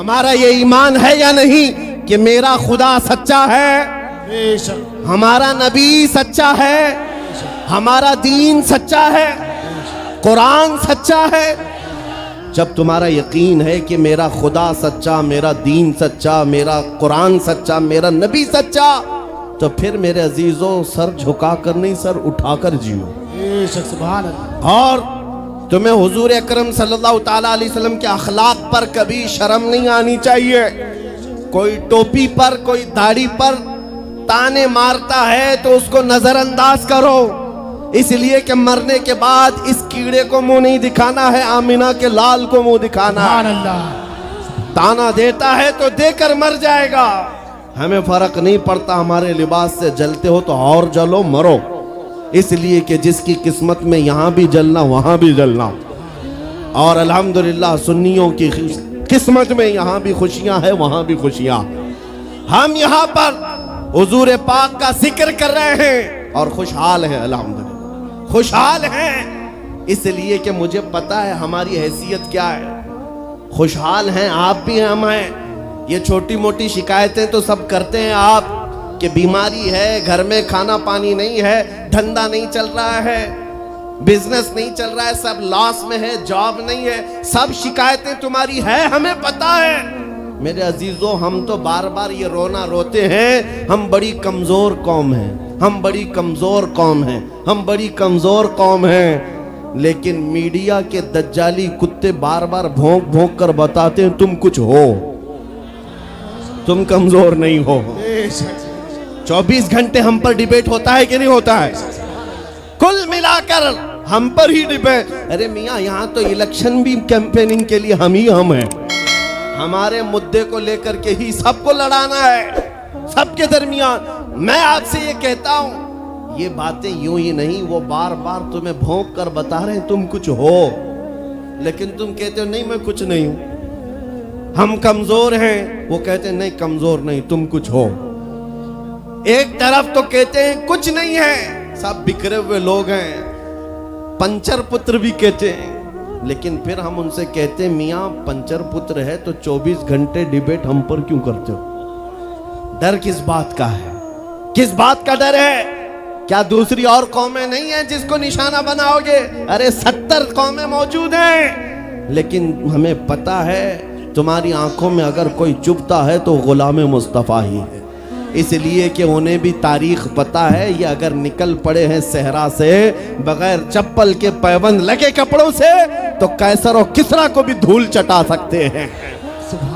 हमारा ये ईमान है या नहीं कि मेरा खुदा सच्चा है, बेशक हमारा नबी सच्चा है, हमारा दीन सच्चा है, कुरान सच्चा है। जब तुम्हारा यकीन है कि मेरा खुदा सच्चा, मेरा दीन सच्चा, मेरा कुरान सच्चा, मेरा नबी सच्चा, तो फिर मेरे अजीजों सर झुकाकर नहीं, सर उठाकर जियो। बेशक सुभान अल्लाह। और तुम्हें हुजूर अकरम सल्लल्लाहु ताला अलैहि वसल्लम के अखलाक पर कभी शर्म नहीं आनी चाहिए। कोई टोपी पर, कोई दाढ़ी पर ताने मारता है तो उसको नजरअंदाज करो, इसलिए कि मरने के बाद इस कीड़े को मुंह नहीं दिखाना है, आमिना के लाल को मुंह दिखाना सुभान है। अल्लाह। ताना देता है तो देकर मर जाएगा। हमें फर्क नहीं पड़ता, हमारे लिबास से जलते हो तो और जलो, मरो, इसलिए कि जिसकी किस्मत में यहाँ भी जलना वहाँ भी जलना। और अल्हम्दुलिल्लाह सुन्नियों की किस्मत में यहाँ भी खुशियाँ है, वहाँ भी खुशियाँ। हम यहाँ पर हुजूर पाक का जिक्र कर रहे हैं और खुशहाल हैं, अल्हम्दुलिल्लाह खुशहाल हैं, इसलिए कि मुझे पता है हमारी हैसियत क्या है। खुशहाल हैं, आप भी हैं, हम हैं। ये छोटी मोटी शिकायतें तो सब करते हैं आप, कि बीमारी है, घर में खाना पानी नहीं है, धंधा नहीं चल रहा है, बिजनेस नहीं चल रहा है, सब लॉस में है, जॉब नहीं है, सब शिकायतें तुम्हारी है, हमें पता है। मेरे अजीजों, हम तो बार बार ये रोना रोते हैं, हम बड़ी कमजोर कौम हैं, हम बड़ी कमजोर कौम हैं, हम बड़ी कमजोर कौम हैं। लेकिन मीडिया के दज्जाली कुत्ते बार बार भौंक भौंक कर बताते हैं तुम कुछ हो, तुम कमजोर नहीं हो। 24 घंटे हम पर डिबेट होता है कि नहीं होता है? कुल मिलाकर हम पर ही डिबेट। अरे मियाँ, यहाँ तो इलेक्शन भी कैंपेनिंग के लिए हम हैं। हमारे मुद्दे को लेकर के ही सबको लड़ाना है, सबके दरमियान। मैं आपसे ये कहता हूं, ये बातें यूं ही नहीं, वो बार बार तुम्हें भौंक कर बता रहे हैं तुम कुछ हो, लेकिन तुम कहते हो नहीं मैं कुछ नहीं हूं, हम कमजोर हैं। वो कहते हैं नहीं कमजोर नहीं, तुम कुछ हो। एक तरफ तो कहते हैं कुछ नहीं है, सब बिखरे हुए लोग हैं, पंचर पुत्र भी कहते हैं, लेकिन फिर हम उनसे कहते हैं मियाँ पंचर पुत्र है तो 24 घंटे डिबेट हम पर क्यों करते हो? डर किस बात का है? किस बात का डर है? क्या दूसरी और कौमें नहीं है जिसको निशाना बनाओगे? अरे 70 कौमें मौजूद हैं, लेकिन हमें पता है तुम्हारी आंखों में अगर कोई चुभता है तो गुलाम मुस्तफ़ा ही है, इसलिए कि उन्हें भी तारीख पता है। ये अगर निकल पड़े हैं सहरा से बगैर चप्पल के, पैबंद लगे कपड़ों से, तो कैसर और किसरा को भी धूल चटा सकते हैं।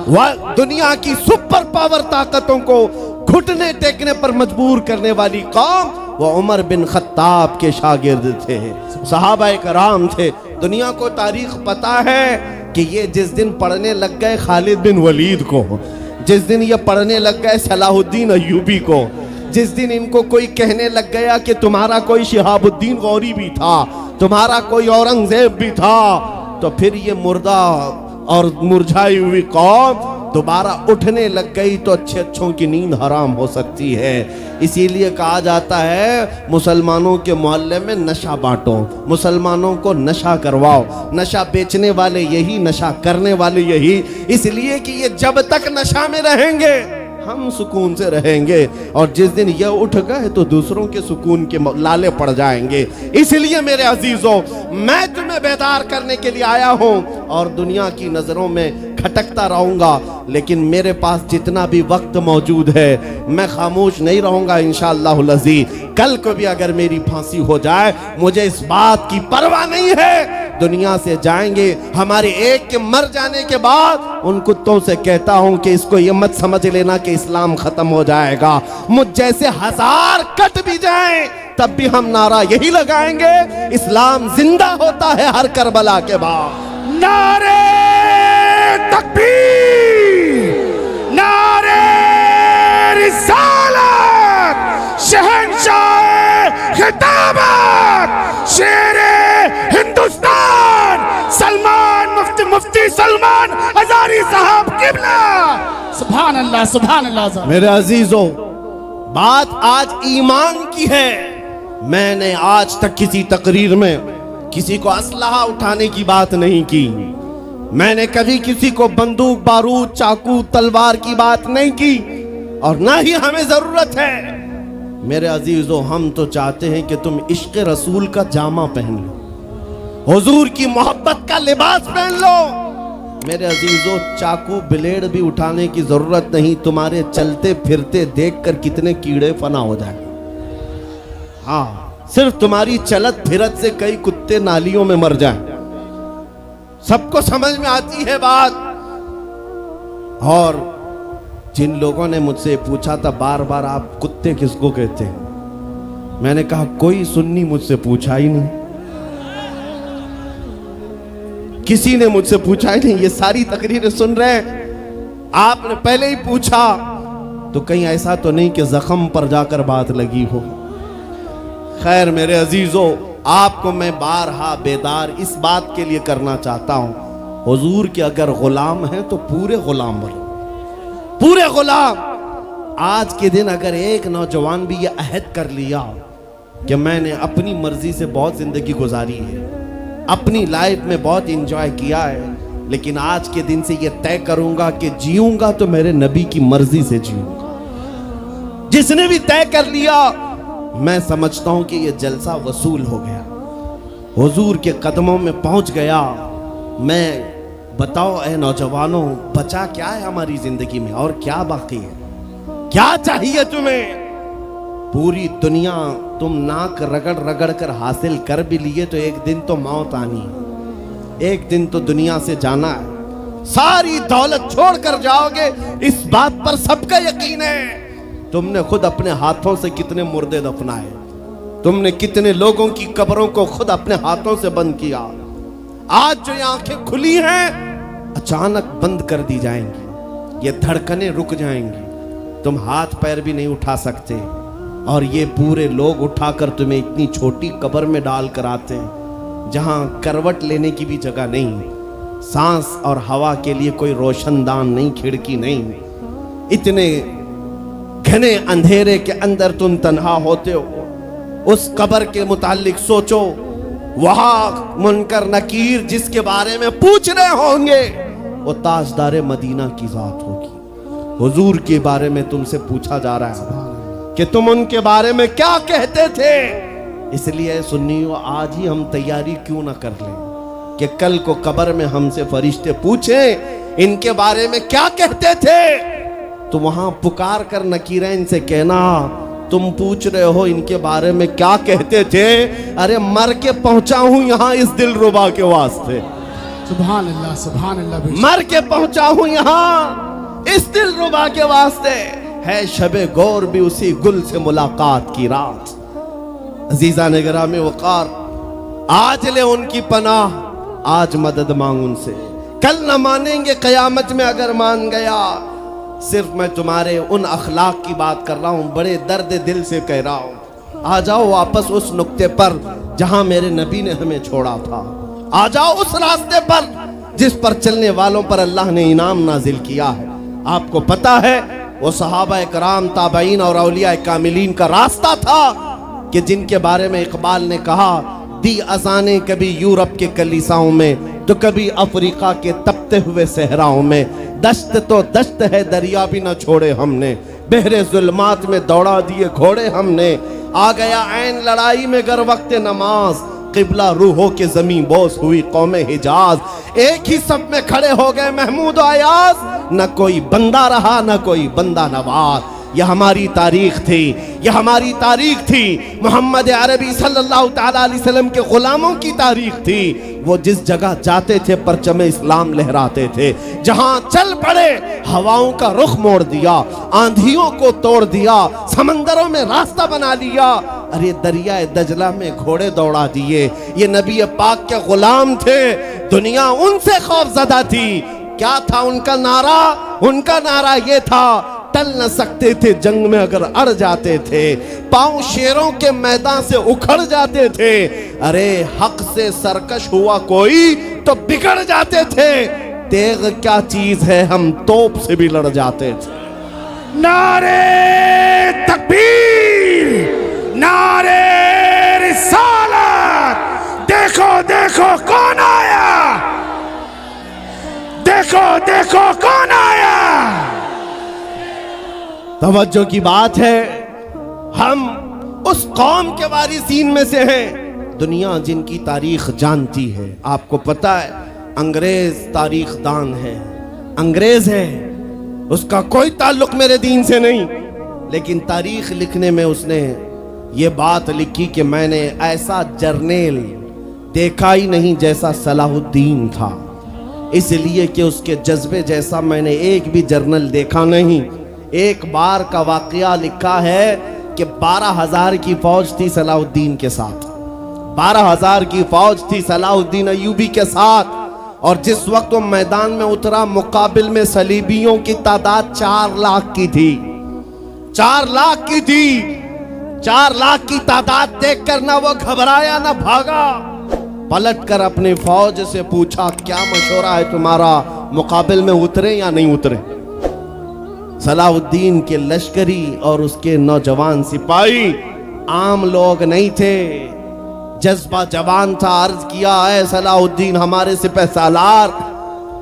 वह दुनिया की सुपर पावर ताकतों को घुटने टेकने पर मजबूर करने वाली कौम, वो उमर बिन खत्ताब के शागिर्द थे, सहाबाए कराम थे। दुनिया को तारीख पता है कि ये जिस दिन पढ़ने लग गए खालिद बिन वलीद को, जिस दिन ये पढ़ने लग गए सलाहुद्दीन अय्यूबी को, जिस दिन इनको कोई कहने लग गया कि तुम्हारा कोई शिहाबुद्दीन गौरी भी था, तुम्हारा कोई औरंगजेब भी था, तो फिर ये मुर्दा और मुरझाई हुई कौम दोबारा उठने लग गई तो अच्छे अच्छों की नींद हराम हो सकती है। इसीलिए कहा जाता है मुसलमानों के मोहल्ले में नशा बांटो, मुसलमानों को नशा करवाओ, नशा बेचने वाले यही, नशा करने वाले यही, इसलिए कि ये जब तक नशा में रहेंगे हम सुकून से रहेंगे, और जिस दिन ये उठ गए तो दूसरों के सुकून के लाले पड़ जाएंगे। इसलिए मेरे अजीजों, मैं तुम्हें बेदार करने के लिए आया हूं और दुनिया की नजरों में खटकता रहूंगा, लेकिन मेरे पास जितना भी वक्त मौजूद है मैं खामोश नहीं रहूंगा इंशाअल्लाहुल अज़ीज़। कल को भी अगर मेरी फांसी हो जाए मुझे इस बात की परवाह नहीं है। दुनिया से जाएंगे, हमारे एक के मर जाने के बाद उन कुत्तों से कहता हूं कि इसको ये मत समझ लेना कि इस्लाम खत्म हो जाएगा। मुझ जैसे 1000 कट भी जाएं तब भी हम नारा यही लगाएंगे, इस्लाम जिंदा होता है हर करबला के बाद। नारे तकबीर, नारे रिसालत, शहंशाह खिताबत, शेरे हिंदुस्तान, सलमान मुफ्ती सलमान हजारी साहब किबला। सुभान अल्लाह, सुभान अल्लाह। मेरे अजीजों, बात आज ईमान की है। मैंने आज तक किसी तकरीर में किसी को असलहा उठाने की बात नहीं की, मैंने कभी किसी को बंदूक, बारूद, चाकू, तलवार की बात नहीं की और ना ही हमें जरूरत है। मेरे अजीजों, हम तो चाहते हैं कि तुम इश्क रसूल का जामा पहन लो, हुजूर की मोहब्बत का लिबास पहन लो। मेरे अजीजों, चाकू ब्लेड भी उठाने की जरूरत नहीं। तुम्हारे चलते फिरते देखकर कितने कीड़े फना हो जाए। हाँ, सिर्फ तुम्हारी चलत फिरत से कई कुत्ते नालियों में मर जाएं। सबको समझ में आती है बात। और जिन लोगों ने मुझसे पूछा था बार बार, आप कुत्ते किसको कहते हैं, मैंने कहा कोई सुन्नी मुझसे पूछा ही नहीं, किसी ने मुझसे पूछा ही नहीं। ये सारी तकरीरें सुन रहे हैं, आपने पहले ही पूछा तो कहीं ऐसा तो नहीं कि जख्म पर जाकर बात लगी हो। खैर मेरे अजीजों, आपको मैं बारहा बेदार इस बात के लिए करना चाहता हूं, हुजूर के अगर गुलाम हैं तो पूरे गुलाम बनो, पूरे गुलाम। आज के दिन अगर एक नौजवान भी ये अहद कर लिया कि मैंने अपनी मर्जी से बहुत जिंदगी गुजारी है, अपनी लाइफ में बहुत इंजॉय किया है, लेकिन आज के दिन से ये तय करूंगा कि जीऊंगा तो मेरे नबी की मर्जी से जीऊंगा। जिसने भी तय कर लिया, मैं समझता हूं कि ये जलसा वसूल हो गया, हुजूर के कदमों में पहुंच गया। मैं बताओ ए नौजवानों, बचा क्या है हमारी जिंदगी में और क्या बाकी है? क्या चाहिए तुम्हें? पूरी दुनिया तुम नाक रगड़ रगड़ कर हासिल कर भी लिए तो एक दिन तो मौत आनी है, एक दिन तो दुनिया से जाना है। सारी दौलत छोड़कर जाओगे, इस बात पर सबका यकीन है। तुमने खुद अपने हाथों से कितने मुर्दे दफनाए, तुमने कितने लोगों की कब्रों को खुद अपने हाथों से बंद किया। आज जो ये आंखें खुली हैं अचानक बंद कर दी जाएंगी, ये धड़कनें रुक जाएंगी, तुम हाथ पैर भी नहीं उठा सकते और ये पूरे लोग उठाकर तुम्हें इतनी छोटी कब्र में डाल कर आते हैं जहां करवट लेने की भी जगह नहीं, सांस और हवा के लिए कोई रोशनदान नहीं, खिड़की नहीं। इतने घने अंधेरे के अंदर तुम तन्हा होते हो। उस कब्र के मुतालिक सोचो, वहां मुनकर नकीर जिसके बारे में पूछ रहे होंगे वो ताजदारे मदीना की जात होगी। हुजूर के बारे में तुमसे पूछा जा रहा है कि तुम उनके बारे में क्या कहते थे। इसलिए सुन्नियों, आज ही हम तैयारी क्यों ना कर लें कि कल को कब्र में हमसे फरिश्ते पूछें इनके बारे में क्या कहते थे, तो वहां पुकार कर नकीरैन से कहना, तुम पूछ रहे हो इनके बारे में क्या कहते थे, अरे मर के पहुंचा हूं यहां इस दिलरुबा के वास्ते। सुभान अल्लाह, सुभान अल्लाह। मर के पहुंचा हूं यहां इस दिलरुबा के वास्ते। है शबे गौर भी उसी गुल से मुलाकात की रात। अजीजा ने गिरामी वकार, आज ले उनकी पनाह, आज मदद मांग उनसे, कल न मानेंगे कयामत में अगर मान गया। सिर्फ मैं तुम्हारे उन अखलाक की बात कर रहा हूं, बड़े दर्द दिल से कह रहा हूं। आ जाओ वापस उस नुक्ते पर जहां मेरे नबी ने हमें छोड़ा था। आ जाओ उस रास्ते पर जिस पर चलने वालों पर अल्लाह ने इनाम नाजिल किया है। आपको पता है वो सहाबा कराम, ताबईन और औलिया कामिलीन का रास्ता था कि जिनके बारे में इकबाल ने कहा, दी अजाने कभी यूरोप के कलीसाओं में तो कभी अफ्रीका के तपते हुए सहराओं में। दश्त तो दश्त है, दरिया भी न छोड़े हमने, बहरे जुल्मात में दौड़ा दिए घोड़े हमने। आ गया ऐन लड़ाई में गर वक्त नमाज, किबला रूहों के जमीन बोस हुई कौमे हिजाज। एक ही सब में खड़े हो गए महमूद अयाज, न कोई बंदा रहा न कोई बंदा नवाज। यह हमारी तारीख थी, यह हमारी तारीख थी। मोहम्मद अरबी सल्लल्लाहु तआला अलैहि वसल्लम के गुलामों की तारीख थी। वो जिस जगह जाते थे परचम इस्लाम लहराते थे, जहां चल पड़े हवाओं का रुख मोड़ दिया, आंधियों को तोड़ दिया, समंदरों में रास्ता बना लिया। अरे दरिया दजला में घोड़े दौड़ा दिए। ये नबी पाक के गुलाम थे, दुनिया उनसे खौफजदा थी। क्या था उनका नारा? उनका नारा ये था, टल न सकते थे जंग में अगर अड़ जाते थे, पांव शेरों के मैदान से उखड़ जाते थे। अरे हक से सरकश हुआ कोई तो बिगड़ जाते थे। तेग क्या चीज है, हम तोप से भी लड़ जाते थे। नारे तकबीर, नारे रिसालत, देखो देखो कौन आया। तवज्जो की बात है, हम उस कौम के वारिसीन में से हैं दुनिया जिनकी तारीख जानती है। आपको पता है अंग्रेज तारीख दान है, अंग्रेज है, उसका कोई ताल्लुक मेरे दीन से नहीं, लेकिन तारीख लिखने में उसने ये बात लिखी कि मैंने ऐसा जर्नेल देखा ही नहीं जैसा सलाहुद्दीन था, इसलिए कि उसके जज्बे जैसा मैंने एक भी जर्नल देखा नहीं। एक बार का वाकया लिखा है कि 12,000 की फौज थी सलाहुद्दीन के साथ, 12,000 की फौज थी सलाहुद्दीन अय्यूबी के साथ, और जिस वक्त वो मैदान में उतरा मुकाबिल में सलीबियों की तादाद 4 लाख की थी, 4 लाख की थी। 4 लाख की तादाद देखकर ना वो घबराया ना भागा, पलटकर अपनी फौज से पूछा क्या मशवरा है तुम्हारा, मुकाबिल में उतरे या नहीं उतरे। सलाहुद्दीन के लश्करी और उसके नौजवान सिपाही आम लोग नहीं थे, जज्बा जवान था। अर्ज किया है सलाहुद्दीन हमारे सिपहसालार,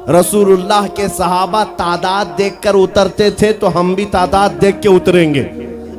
रसूलुल्लाह के सहाबा तादाद देखकर उतरते थे तो हम भी तादाद देख के उतरेंगे,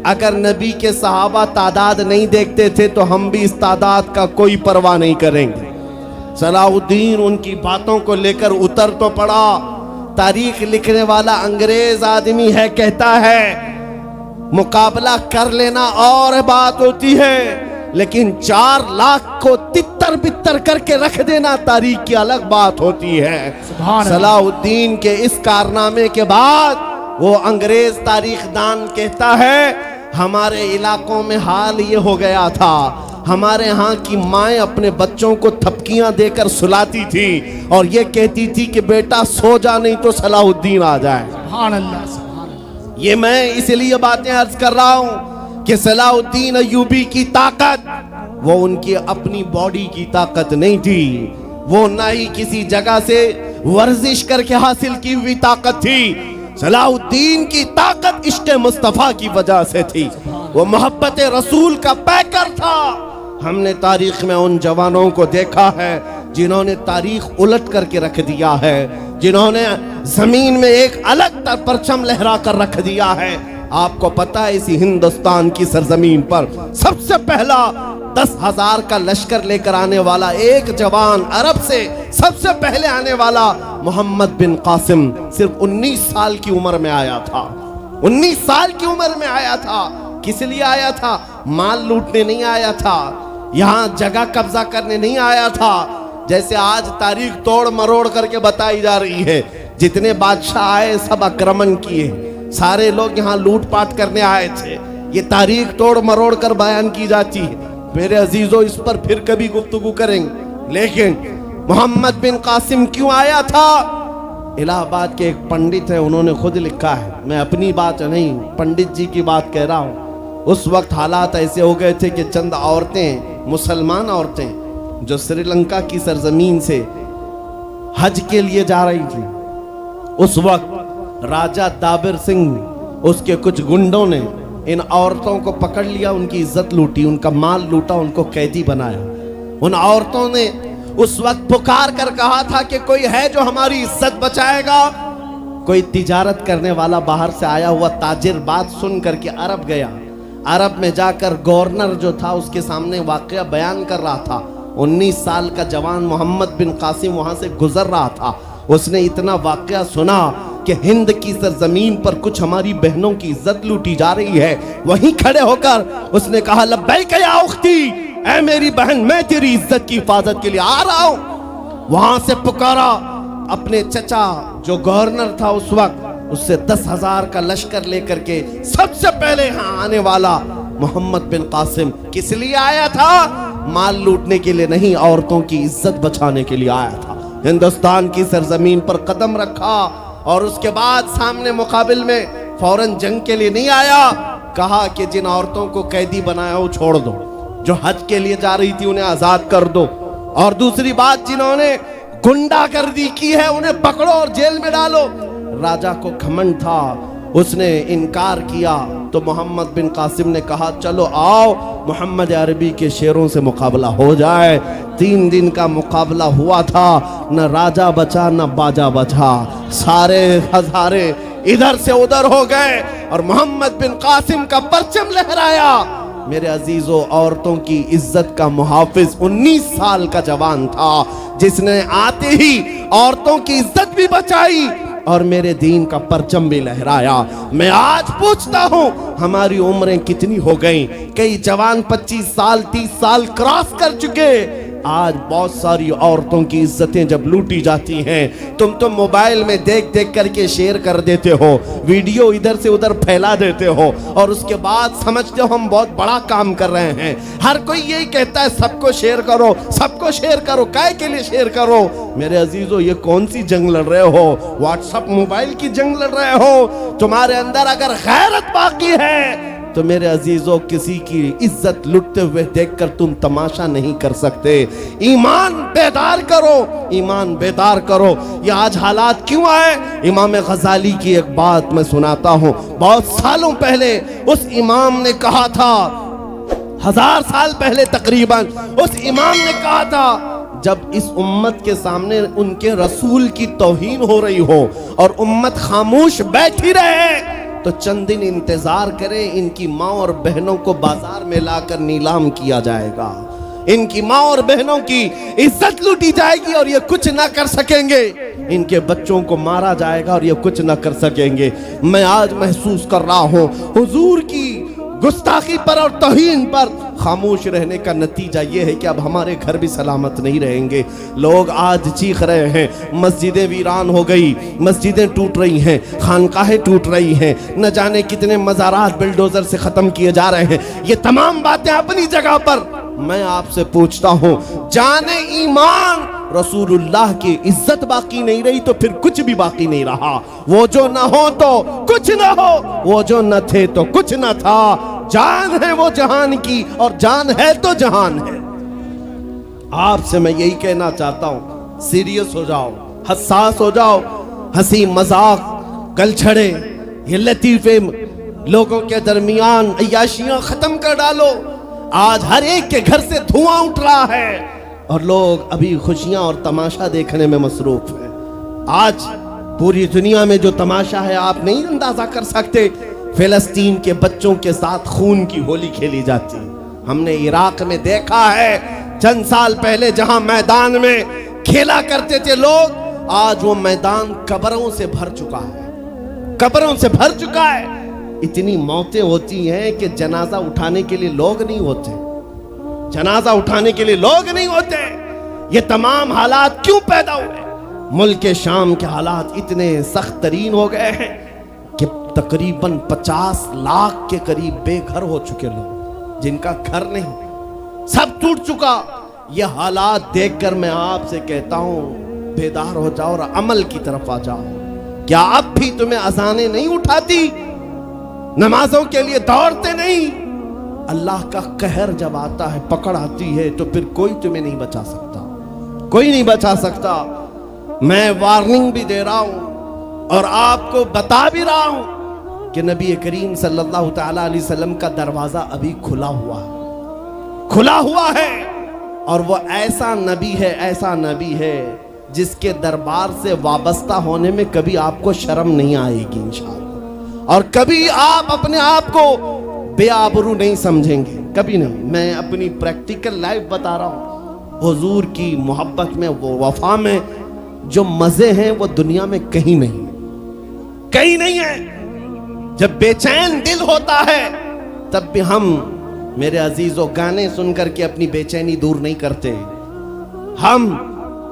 अगर नबी के सहाबा तादाद नहीं देखते थे तो हम भी इस तादाद का कोई परवाह नहीं करेंगे। सलाहुद्दीन उनकी बातों को लेकर उतर तो पड़ा। तारीख लिखने वाला अंग्रेज आदमी है, कहता है मुकाबला कर लेना और बात होती है, लेकिन 4 लाख को तितर बितर करके रख देना तारीख की अलग बात होती है। सलाहुद्दीन के इस कारनामे के बाद वो अंग्रेज तारीखदान कहता है हमारे इलाकों में हाल ये हो गया था, हमारे यहाँ की माएँ अपने बच्चों को थपकियां देकर सुलाती थी और ये कहती थी कि बेटा सो जा नहीं तो सलाहुद्दीन आ जाए। सुभान अल्लाह, सुभान अल्लाह। ये मैं इसलिए बातें अर्ज कर रहा हूँ कि सलाहुद्दीन अय्यूबी की ताकत वो उनकी अपनी बॉडी की ताकत नहीं थी, वो ना ही किसी जगह से वर्जिश करके हासिल की हुई ताकत थी। सलाहुद्दीन की ताकत इश्क़ मुस्तफ़ा की वजह से थी, वो मोहब्बत रसूल का पैकर था। हमने तारीख में उन जवानों को देखा है जिन्होंने तारीख उलट करके रख दिया है, जिन्होंने जमीन में एक अलग परचम लहरा कर रख दिया है। आपको पता है इसी हिंदुस्तान की सरजमीन पर सबसे पहला 10,000 का लश्कर लेकर आने वाला एक जवान अरब से सबसे पहले आने वाला मोहम्मद बिन कासिम सिर्फ 19 साल की उम्र में आया था। 19 साल की उम्र में आया था। किस लिए आया था? माल लूटने नहीं आया था, यहाँ जगह कब्जा करने नहीं आया था। जैसे आज तारीख तोड़ मरोड़ करके बताई जा रही है, जितने बादशाह आए सब आक्रमण किए, सारे लोग यहाँ लूटपाट करने आए थे, ये तारीख तोड़ मरोड़ कर बयान की जाती है। मेरे अजीजों इस पर फिर कभी गुफ्तगू करेंगे, लेकिन मोहम्मद बिन कासिम क्यों आया था? इलाहाबाद के एक पंडित है, उन्होंने खुद लिखा है, मैं अपनी बात नहीं पंडित जी की बात कह रहा हूँ। उस वक्त हालात ऐसे हो गए थे कि चंद औरतें, मुसलमान औरतें जो श्रीलंका की सरजमीन से हज के लिए जा रही थी, उस वक्त राजा दाबिर सिंह उसके कुछ गुंडों ने इन औरतों को पकड़ लिया, उनकी इज्जत लूटी, उनका माल लूटा, उनको कैदी बनाया। उन औरतों ने उस वक्त पुकार कर कहा था कि कोई है जो हमारी इज्जत बचाएगा। कोई तिजारत करने वाला बाहर से आया हुआ ताजिर बात सुन करके अरब गया। अरब में जाकर गवर्नर जो था उसके सामने वाकया बयान कर रहा था। 19 साल का जवान मोहम्मद बिन कासिम वहां से गुजर रहा था। उसने इतना वाकया सुना कि हिंद की सरजमीन पर कुछ हमारी बहनों की इज्जत लूटी जा रही है। वहीं खड़े होकर उसने कहा लब्बैक या उख्ती, ऐ मेरी बहन मैं तेरी इज्जत की हिफाजत के लिए आ रहा हूं। वहां से पुकारा अपने चचा जो गवर्नर था उस वक्त, उससे 10,000 का लश्कर लेकर के सबसे पहले यहाँ आने वाला मोहम्मद बिन कासिम किस लिए आया था? माल लूटने के लिए नहीं, औरतों की इज्जत बचाने के लिए आया था। हिंदुस्तान की सरजमीन पर कदम रखा और उसके बाद सामने मुकाबिल में फौरन जंग के लिए नहीं आया। कहा कि जिन औरतों को कैदी बनाया वो छोड़ दो, जो हज के लिए जा रही थी उन्हें आजाद कर दो, और दूसरी बात जिन्होंने गुंडागर्दी की है उन्हें पकड़ो और जेल में डालो। राजा को घमंड था, उसने इनकार किया तो मोहम्मद बिन कासिम ने कहा चलो आओ मोहम्मद अरबी के शेरों से मुकाबला हो जाए। 3 दिन का मुकाबला हुआ था, न राजा बचा न बाजा बचा, सारे हजारे इधर से उधर हो गए और मोहम्मद बिन कासिम का परचम लहराया। मेरे अजीजों, औरतों की इज्जत का मुहाफिज 19 साल का जवान था, जिसने आते ही औरतों की इज्जत भी बचाई और मेरे दीन का परचम भी लहराया। मैं आज पूछता हूं, हमारी उम्रें कितनी हो गई? कई जवान 25 साल 30 साल क्रॉस कर चुके। आज बहुत सारी औरतों की इज्जतें जब लूटी जाती हैं, तुम तो मोबाइल में देख देख करके शेयर कर देते हो, वीडियो इधर से उधर फैला देते हो और उसके बाद समझते हो हम बहुत बड़ा काम कर रहे हैं। हर कोई यही कहता है सबको शेयर करो, सबको शेयर करो। काय के लिए शेयर करो? मेरे अजीजों, ये कौन सी जंग लड़ रहे हो? व्हाट्सएप मोबाइल की जंग लड़ रहे हो? तुम्हारे अंदर अगर गैरत बाकी है तो मेरे अजीजों, किसी की इज्जत लुटते हुए देखकर तुम तमाशा नहीं कर सकते। ईमान बेदार करो, ईमान बेदार करो। ये आज हालात क्यों आए? इमाम गजाली की एक बात मैं सुनाता हूं। बहुत सालों पहले उस इमाम ने कहा था, 1000 साल पहले तकरीबन, उस इमाम ने कहा था, जब इस उम्मत के सामने उनके रसूल की तौहीन हो रही हो और उम्मत खामोश बैठी रहे तो चंद दिन इंतजार करें, इनकी माँ और बहनों को बाजार में लाकर नीलाम किया जाएगा। इनकी माँ और बहनों की इज्जत लूटी जाएगी और ये कुछ ना कर सकेंगे। इनके बच्चों को मारा जाएगा और ये कुछ ना कर सकेंगे। मैं आज महसूस कर रहा हूँ, हुजूर की गुस्ताखी पर और तौहीन पर खामोश रहने का नतीजा ये है कि अब हमारे घर भी सलामत नहीं रहेंगे। लोग आज चीख रहे हैं, मस्जिदें वीरान हो गई, मस्जिदें टूट रही हैं, खानकाहें टूट रही हैं, न जाने कितने मज़ारात बिल्डोजर से ख़त्म किए जा रहे हैं। ये तमाम बातें अपनी जगह पर। मैं आपसे पूछता हूँ, जाने ईमान रसूलुल्लाह की इज्जत बाकी नहीं रही तो फिर कुछ भी बाकी नहीं रहा। वो जो न हो तो कुछ न हो, वो जो न थे तो कुछ न था। जान है वो जहान की और जान है तो जहान है। आपसे मैं यही कहना चाहता हूं, सीरियस हो जाओ, हसास हो जाओ। हंसी मजाक गलछड़े ये लतीफे लोगों के दरमियान अय्याशियां खत्म कर डालो। आज हर एक के घर से धुआं उठ रहा है और लोग अभी खुशियां और तमाशा देखने में मसरूफ हैं। आज पूरी दुनिया में जो तमाशा है आप नहीं अंदाजा कर सकते। फिलिस्तीन के बच्चों के साथ खून की होली खेली जाती है। हमने इराक में देखा है, चंद साल पहले जहां मैदान में खेला करते थे लोग, आज वो मैदान कब्रों से भर चुका है, कब्रों से भर चुका है। इतनी मौतें होती हैं कि जनाजा उठाने के लिए लोग नहीं होते, जनाजा उठाने के लिए लोग नहीं होते। ये तमाम हालात क्यों पैदा हुए? मुल्क शाम के हालात इतने सख्त तरीन हो गए हैं कि तकरीबन 50 लाख के करीब बेघर हो चुके लोग, जिनका घर नहीं, सब टूट चुका। ये हालात देखकर मैं आपसे कहता हूं, बेदार हो जाओ और अमल की तरफ आ जाओ। क्या अब भी तुम्हें अजानें नहीं उठाती? नमाजों के लिए दौड़ते नहीं? अल्लाह का कहर जब आता है, पकड़ आती है, तो फिर कोई तुम्हें नहीं बचा सकता, कोई नहीं बचा सकता। मैं वार्निंग भी दे रहा हूं और आपको बता भी रहा हूं कि नबी करीम सल्लल्लाहु तआला अलैहि वसल्लम का दरवाजा अभी खुला हुआ है, खुला हुआ है। और वो ऐसा नबी है, ऐसा नबी है जिसके दरबार से वाबस्ता होने में कभी आपको शर्म नहीं आएगी इंशाअल्लाह, और कभी आप अपने आप को बेआबरू नहीं समझेंगे, कभी नहीं। मैं अपनी प्रैक्टिकल लाइफ बता रहा हूँ। हुजूर की मोहब्बत में, वो वफा में जो मजे हैं वो दुनिया में कहीं नहीं, कहीं नहीं है। जब बेचैन दिल होता है तब भी हम, मेरे अजीजों, गाने सुनकर के अपनी बेचैनी दूर नहीं करते। हम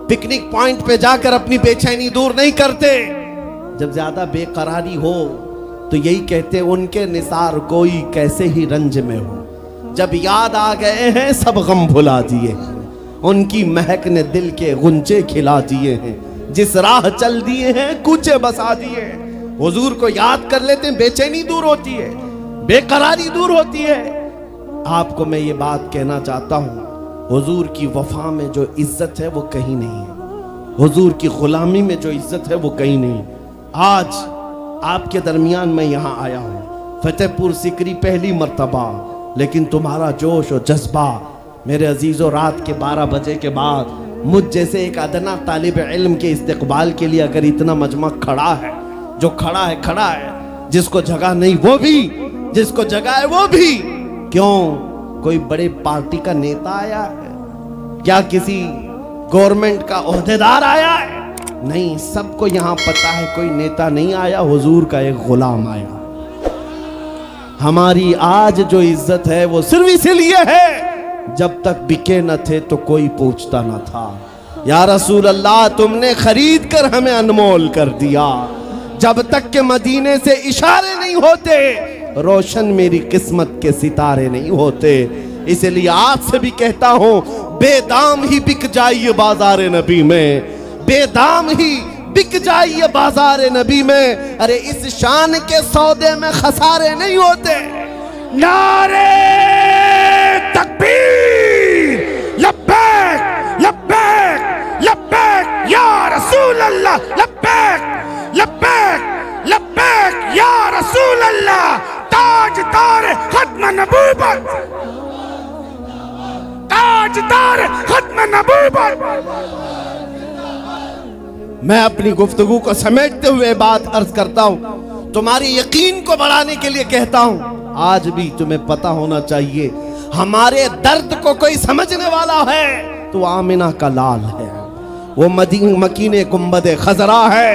पिकनिक पॉइंट पे जाकर अपनी बेचैनी दूर नहीं करते। जब ज्यादा बेकरारी हो तो यही कहते, उनके निसार कोई कैसे ही रंज में हो। जब याद आ गए हैं सब गम भुला दिए हैं, उनकी महक ने दिल के गुंचे खिला दिए हैं, जिस राह चल दिए हैं कूचे बसा दिए हैं। हुजूर को याद कर लेते हैं, बेचैनी दूर होती है, बेकरारी दूर होती है। आपको मैं ये बात कहना चाहता हूँ, हुजूर की वफा में जो इज्जत है वो कहीं नहीं है, हुजूर की गुलामी में जो इज्जत है वो कहीं नहीं। आज आपके दरमियान मैं यहाँ आया हूँ, फतेहपुर सिकरी पहली मर्तबा, लेकिन तुम्हारा जोश और जज्बा, मेरे अजीज़ों, रात के 12 बजे के बाद मुझ जैसे एक अदना तालिब इल्म के इस्तकबाल के लिए अगर इतना मजमा खड़ा है जो खड़ा है, जिसको जगह नहीं वो भी, जिसको जगह है वो भी। क्यों? कोई बड़े पार्टी का नेता आया है? क्या किसी गवर्नमेंट का ओहदेदार आया है? नहीं, सबको यहां पता है कोई नेता नहीं आया, हुजूर का एक गुलाम आया। हमारी आज जो इज्जत है वो सिर्फ इसीलिए है, जब तक बिके न थे तो कोई पूछता न था। या रसूल अल्लाह, तुमने खरीद कर हमें अनमोल कर दिया। जब तक के मदीने से इशारे नहीं होते, रोशन मेरी किस्मत के सितारे नहीं होते। इसलिए आपसे भी कहता हूं, बेदाम ही बिक जाइए बाजार नबी में, बेदाम ही बिक जाइए बाजार नबी में। अरे इस शान के सौदे में खसारे नहीं होते। नारे तकबीर, लब्बैक लब्बैक लब्बैक या रसूल अल्लाह, लब्बैक लब्बैक लब्बैक या रसूल अल्लाह। ताजदार खत्म नबूवत, ताजदार खत्म नबूवत। मैं अपनी गुफ्तगू को समेटते हुए बात अर्ज करता हूं, तुम्हारी यकीन को बढ़ाने के लिए कहता हूं। आज भी तुम्हें पता होना चाहिए, हमारे दर्द को कोई समझने वाला है तो आमिना का लाल है, वो मकीने गुंबदे खजरा है,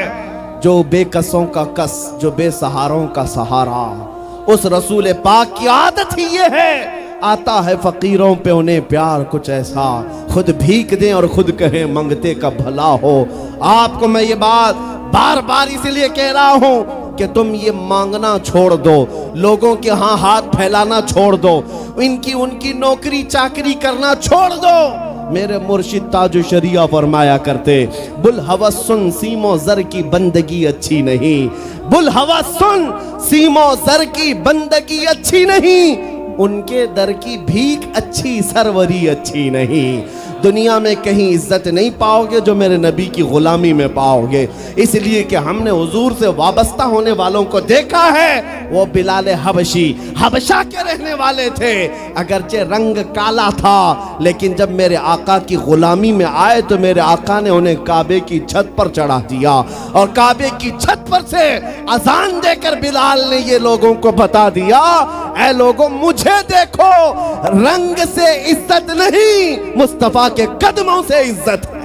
जो बेकसों का कस, जो बेसहारों का सहारा। उस रसूल पाक की आदत ही ये है, आता है फकीरों पे उन्हें प्यार कुछ ऐसा, खुद भीख दें और खुद कहें मंगते का भला हो। आपको मैं ये बात बार बार इसलिए कह रहा हूं कि तुम ये मांगना छोड़ दो, लोगों के यहाँ हाथ फैलाना छोड़ दो, इनकी उनकी नौकरी चाकरी करना छोड़ दो। मेरे मुर्शिद ताजु शरिया फरमाया करते, बुल हवस सुन सीमो जर की बंदगी अच्छी नहीं, बुल हवस सुन सीमो जर की बंदगी अच्छी नहीं, उनके दर की भीख अच्छी, सरवरी अच्छी नहीं। दुनिया में कहीं इज्जत नहीं पाओगे जो मेरे नबी की गुलामी में पाओगे। इसलिए कि हमने हुजूर से वाबस्ता होने वालों को देखा है। वो बिलाल हबशी हबशा के रहने वाले थे, अगरचे रंग काला था, लेकिन जब मेरे आका की गुलामी में आए तो मेरे आका ने उन्हें काबे की छत पर चढ़ा दिया, और काबे की छत पर से अजान देकर बिलाल ने ये लोगों को बता दिया, ऐ लोगों मुझे देखो, रंग से इज्जत नहीं, मुस्तफा के कदमों से इज्जत है।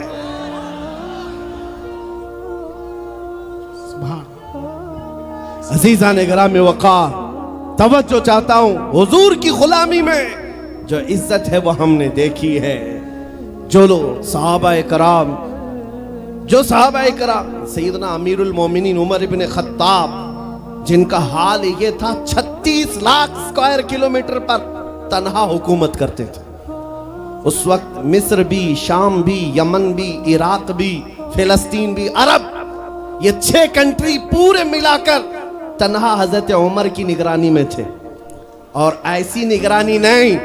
अजीजा ने ग्राम वक़ार, तवज्जो चाहता हूं, हुजूर की गुलामी में जो इज्जत है वो हमने देखी है। जो लोग सहाबाए कराम, जो सहाबाए कराम, सैयदना अमीरुल मोमिनीन उमर इब्न खत्ताब, जिनका हाल ये था 36 लाख स्क्वायर किलोमीटर पर तन्हा हुकूमत करते थे। उस वक्त मिस्र भी, शाम भी, यमन भी, इराक भी, फिलिस्तीन भी, अरब, ये 6 कंट्री पूरे मिलाकर तन्हा हजरत उमर की निगरानी में थे। और ऐसी निगरानी नहीं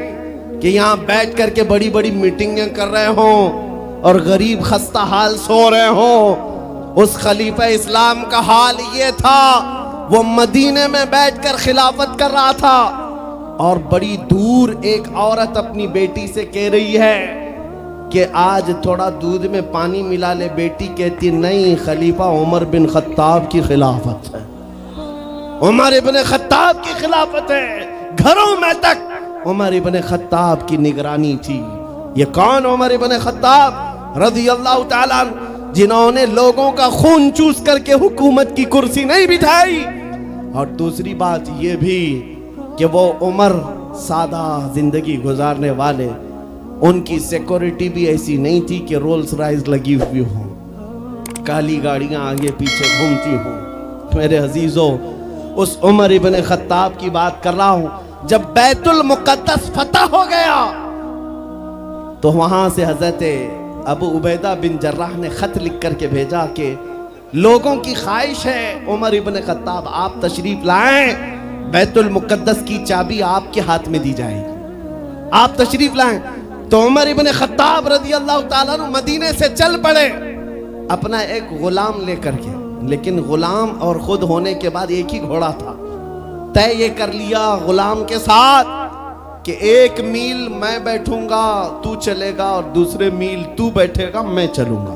कि यहां बैठ करके बड़ी बड़ी मीटिंगें कर रहे हो और गरीब खस्ता हाल सो रहे हो। उस खलीफा इस्लाम का हाल ये था, वो मदीने में बैठकर खिलाफत कर रहा था, और बड़ी दूर एक औरत अपनी बेटी से कह रही है कि आज थोड़ा दूध में पानी मिला ले। बेटी कहती नहीं, खलीफा उमर बिन खत्ताब की खिलाफत है, उमर इब्न खत्ताब की खिलाफत है। घरों में तक उमर इब्न खत्ताब की निगरानी थी। ये कौन? उमर इब्न खत्ताब रज़ियल्लाहु ताला, जिन्होंने लोगों का खून चूस करके हुकूमत की कुर्सी नहीं बिठाई। और दूसरी बात ये भी कि वो उमर सादा जिंदगी गुजारने वाले, उनकी सिक्योरिटी भी ऐसी नहीं थी कि रोल्स रॉयस लगी हुई हो, काली गाड़ियां आगे पीछे घूमती हो। मेरे अजीजों, उस उमर इब्न खत्ताब की बात कर रहा हूं। जब बैतुल मुक़द्दस फतह हो गया तो वहां से हजरत अबू उबैदा बिन जर्राह ने खत लिख करके भेजा कि लोगों की ख्वाहिश है उमर इब्न खत्ताब आप तशरीफ लाएं, बैतुल मुक़द्दस की चाबी आपके हाथ में दी जाएगी, आप तशरीफ लाएं। तो उमर इब्न खत्ताब रज़ियल्लाहु ताला अन्हु मदीने से चल पड़े अपना एक गुलाम लेकर के। लेकिन गुलाम और खुद होने के बाद एक ही घोड़ा था। तय ये कर लिया गुलाम के साथ कि 1 मील मैं बैठूंगा तू चलेगा, और दूसरे मील तू बैठेगा मैं चलूंगा।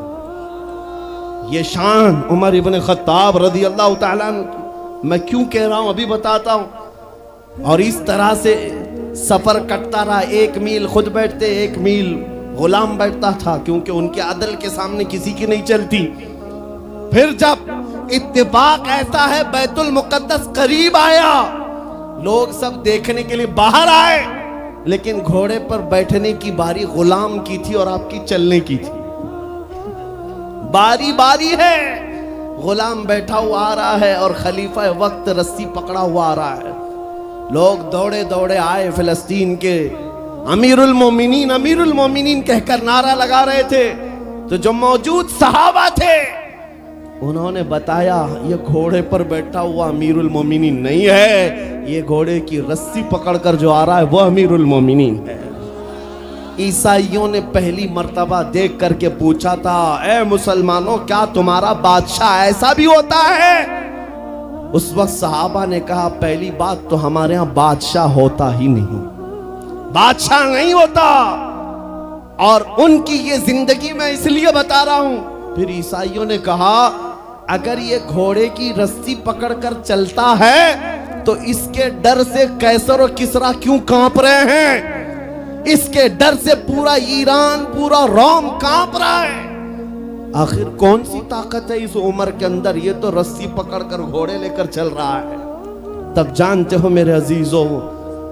ये शान उमर इब्न खत्ताब रज़ी अल्लाह ताला अन्हु की। मैं क्यों कह रहा हूं अभी बताता हूं। और इस तरह से सफर कटता रहा। 1 मील खुद बैठते, 1 मील गुलाम बैठता था, क्योंकि उनके अदल के सामने किसी की नहीं चलती। फिर जब इत्तेफाक ऐसा है बैतुल मुकद्दस करीब आया, लोग सब देखने के लिए बाहर आए, लेकिन घोड़े पर बैठने की बारी गुलाम की थी और आपकी चलने की थी। बारी बारी है, गुलाम बैठा हुआ आ रहा है और खलीफा वक्त रस्सी पकड़ा हुआ आ रहा है। लोग दौड़े दौड़े आए, फिलिस्तीन के अमीरुल मोमिनीन कहकर नारा लगा रहे थे। तो जो मौजूद सहाबा थे उन्होंने बताया ये घोड़े पर बैठा हुआ अमीरुल मोमिनीन नहीं है, ये घोड़े की रस्सी पकड़कर जो आ रहा है वो अमीरुल मोमिनीन है। ईसाइयों ने पहली मर्तबा देख करके पूछा था, ए मुसलमानों, क्या तुम्हारा बादशाह ऐसा भी होता है? उस वक्त सहाबा ने कहा, पहली बात तो हमारे यहाँ बादशाह होता ही नहीं, बादशाह नहीं होता। और उनकी ये जिंदगी मैं इसलिए बता रहा हूं। फिर ईसाइयों ने कहा, अगर ये घोड़े की रस्सी पकड़कर चलता है तो इसके डर से कैसर और किसरा क्यों कांप रहे हैं? इसके डर से पूरा ईरान, पूरा रोम कांप रहा है। आखिर कौन सी ताकत है इस उम्र के अंदर? ये तो रस्सी पकड़कर घोड़े लेकर चल रहा है। तब जानते हो मेरे अजीजों,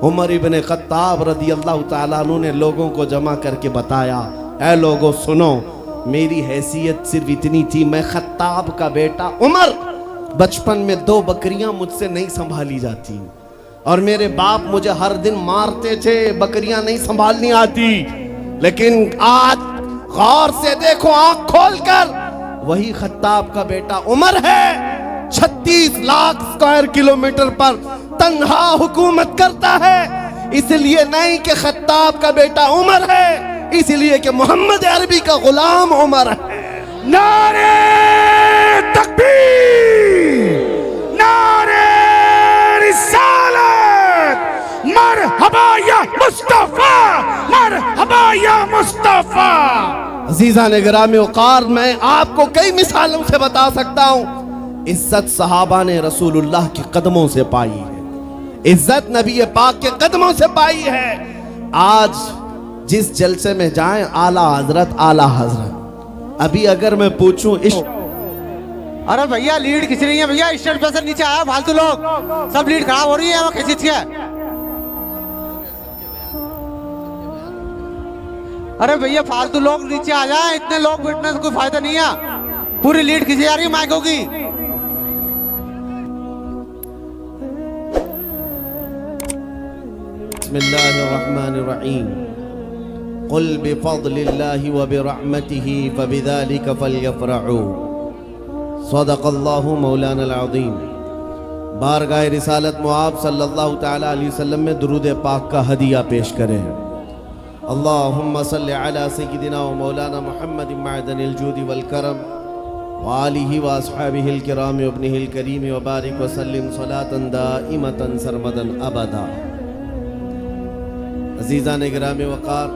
उमर इब्न खत्ताब रज़ी अल्लाह ताला अन्हु ने लोगों को जमा करके बताया, ऐ लोगों सुनो, मेरी हैसियत सिर्फ इतनी थी, मैं खत्ताब का बेटा उमर, बचपन में 2 बकरियां मुझसे नहीं संभाली जाती और मेरे बाप मुझे हर दिन मारते थे, बकरियां नहीं संभालनी आती। लेकिन आज गौर से देखो, आंख खोलकर, वही खत्ताब का बेटा उमर है। 36 लाख स्क्वायर किलोमीटर पर तन्हा हुकूमत करता है। इसलिए नहीं कि खत्ताब का बेटा उमर है, इसलिए कि मोहम्मद अरबी का गुलाम उमर है। नारे तकबीर, नारे रिसालत, मरहबा या मुस्तफा, मरहबा या मुस्तफा। अजीज़ान गिरामी वक़ार, मैं आपको कई मिसालों से बता सकता हूँ। इज्जत सहाबा ने रसूलुल्लाह के कदमों से पाई है, इज्जत नबी पाक के कदमों से पाई है। आज जिस जलसे में जाएं, आला हजरत आला हजरत। अभी अगर मैं पूछूं अरे भैया लीड खिंच रही है भैया, स्टेज पे से नीचे आया, फालतू लोग सब लीड खराब हो रही है, वो खिंच के। अरे भैया फालतू लोग नीचे आ जाए, इतने लोग बैठने से कोई फायदा नहीं है, पूरी लीड खिंची जा रही है माइकों की। बिस्मिल्लाहिर्रहमानिर्रहीम। कुल बिफज़लिल्लाहि व बिरहमतिही फबिज़ालिका फ़ल्यफ़रहू। सदक़ल्लाहु मौलाना अज़ीम। बारगाह रिसालत मुआब सल्लल्लाहु तआला अलैहि वसल्लम में दुरूद पाक का हदिया पेश करें। अल्लाहुम्मा सल्लि अला सय्यिदिना व मौलाना मुहम्मद मअदनिल जूदि वल करम व आलिहि व अस्हाबिहिल किराम व इब्निहिल करीम व बारिक व सल्लिम सलातन दाइमतन सरमदन अबदा। अज़ीज़ान गिरामी वक़ार,